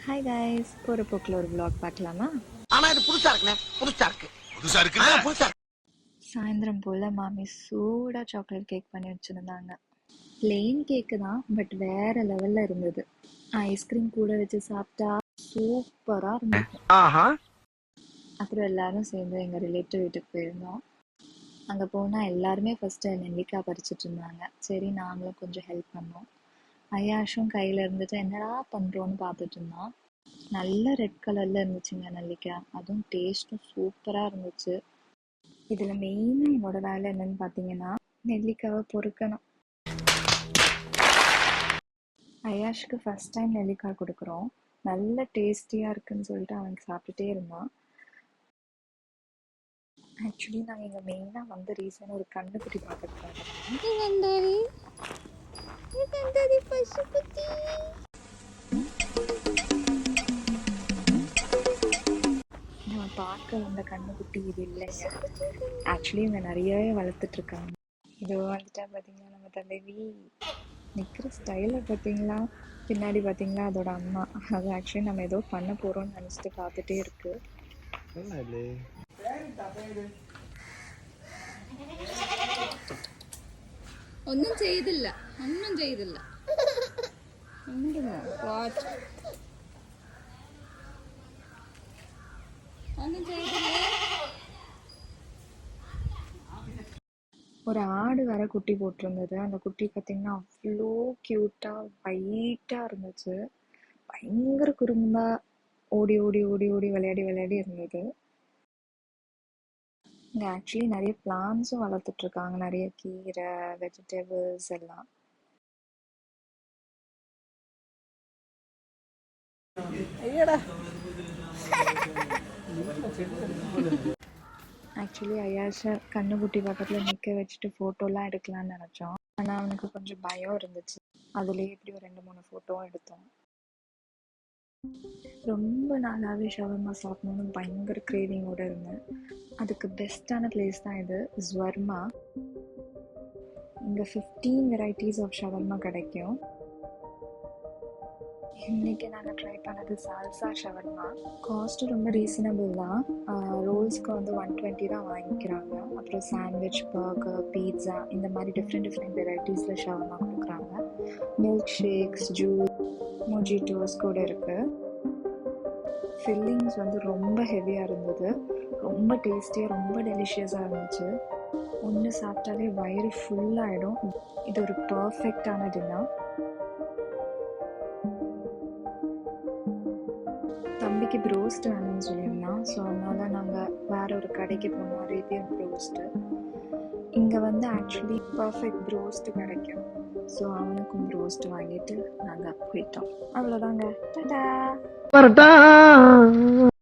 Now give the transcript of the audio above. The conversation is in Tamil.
ஹாய் கைஸ், போகிற போக்கில் ஒரு vlog பார்க்கலாமா? ஆனா இது புதுசா இருக்குண்ணே. புதுசா இருக்கு. புதுசா இருக்கு. சாயந்தரம் போல் மாமி சூடாக சாக்லேட் கேக் பண்ணி வச்சுருந்தாங்க. பிளெயின் கேக்கு தான், பட் வேற லெவலில் இருந்தது. ஐஸ்கிரீம் கூட வச்சு சாப்பிட்டா சூப்பராக இருந்தது. அப்புறம் எல்லாரும் சேர்ந்து எங்கள் ரிலேட்டிவ் வீட்டுக்கு போயிருந்தோம். அங்கே போனால் எல்லாருமே ஃபஸ்ட்டு நெல்லிக்காய் பறிச்சிட்டு இருந்தாங்க. சரி, நாங்களும் கொஞ்சம் ஹெல்ப் பண்ணோம். ஐயாஷும் கையில் இருந்துட்டு என்னடா பண்ணுறோன்னு பார்த்துட்டு இருந்தான். நல்ல ரெட் கலரில் இருந்துச்சுங்க நெல்லிக்காய். அதுவும் டேஸ்ட்டும் சூப்பராக இருந்துச்சு. இதில் மெயினாக என்னோட வேலை என்னன்னு பார்த்தீங்கன்னா, நெல்லிக்காவை பொறுக்கணும். ஐயாஷுக்கு ஃபஸ்ட் டைம் நெல்லிக்காய் கொடுக்குறோம். நல்ல டேஸ்டியாக இருக்குன்னு சொல்லிட்டு அவன் சாப்பிட்டுட்டே இருந்தான். ஆக்சுவலி நாங்கள் இங்கே மெயினாக வந்த ரீசன் ஒரு கண்ணுக்குட்டி பார்க்கறதுக்காக தான். நம்ம பார்க்க வந்த கண்ணுக்குட்டி இது இல்லைங்க. ஆக்சுவலி இவங்க நிறையவே வளர்த்துட்ருக்காங்க. இது வந்துட்டா பார்த்தீங்கன்னா நம்ம தலைவி நிற்கிற ஸ்டைலை பார்த்தீங்களா, பின்னாடி பார்த்தீங்களா அதோட அம்மா. அது ஆக்சுவலி நம்ம ஏதோ பண்ண போகிறோம்னு நினச்சிட்டு பார்த்துட்டே இருக்கு. ഒന്നും ചെയ്തില്ല ഒന്നും ചെയ്തില്ല ഒന്നും ചെയ്തില്ല. ஒரு ஆடு வேற குட்டி போட்டிருந்தது. அந்த குட்டி பார்த்தீங்கன்னா அவ்வளோ க்யூட்டாக ஒயிட்டாக இருந்துச்சு. பயங்கர குறும்பா ஓடி ஓடி ஓடி ஓடி விளையாடி விளையாடி இருந்தது. இங்கே ஆக்சுவலி நிறைய பிளான்ஸும் வளர்த்துட்ருக்காங்க, நிறைய கீரை வெஜிடபிள்ஸ் எல்லாம். ஆக்சுவலி ஐயாஷை கண்ணுக்குட்டி பக்கத்தில் நிற்க வச்சுட்டு ஃபோட்டோலாம் எடுக்கலான்னு நினச்சோம். ஆனால் அவனுக்கு கொஞ்சம் பயம் இருந்துச்சு. அதுலேயே இப்படி ஒரு 2-3 ஃபோட்டோவும் எடுத்தோம். ரொம்ப நாளாகவே ஷவர்மா சாப்பிடணுன்னு பயங்கர கிரேவிங்கோடு இருந்தேன். அதுக்கு பெஸ்ட்டான பிளேஸ் தான் இது, ஸ்வர்மா. இங்கே 15 வெரைட்டிஸ் ஆஃப் ஷவர்மா கிடைக்கும். இன்றைக்கி நாங்கள் ட்ரை பண்ணது சால்சா ஷவர்மா. காஸ்ட்டு ரொம்ப ரீசனபிள் தான். ரோல்ஸ்க்கு வந்து 120 தான் வாங்கிக்கிறாங்க. அப்புறம் சாண்ட்விச், பர்கர், பீட்சா இந்த மாதிரி டிஃப்ரெண்ட் வெரைட்டிஸில் ஷவர்மா கொடுக்குறாங்க. மில்க் ஷேக்ஸ், ஜூஸ், மொஜிட்டோஸ் கூட இருக்குது. ஃபில்லிங்ஸ் வந்து ரொம்ப ஹெவியாக இருந்தது. ரொம்ப டேஸ்டியாக ரொம்ப டெலிஷியஸாக இருந்துச்சு. ஒன்று சாப்பிட்டாலே வயிறு ஃபுல்லாகிடும். இது ஒரு பர்ஃபெக்டான டின்னர். தம்பிக்கு ப்ரோஸ்ட் வேணும்னு சொல்லியிருந்தான். ஸோ அதனால் நாங்கள் வேறு ஒரு கடைக்கு போனோம், அரேபியன் ப்ரோஸ்ட்டு. இங்கே வந்து ஆக்சுவலி பர்ஃபெக்ட் ப்ரோஸ்ட்டு கிடைக்கும். ஸோ அவனுக்கும் ப்ரோஸ்ட் வாங்கிட்டு நாங்கள் போயிட்டோம். அவ்வளோதாங்க. டாடா.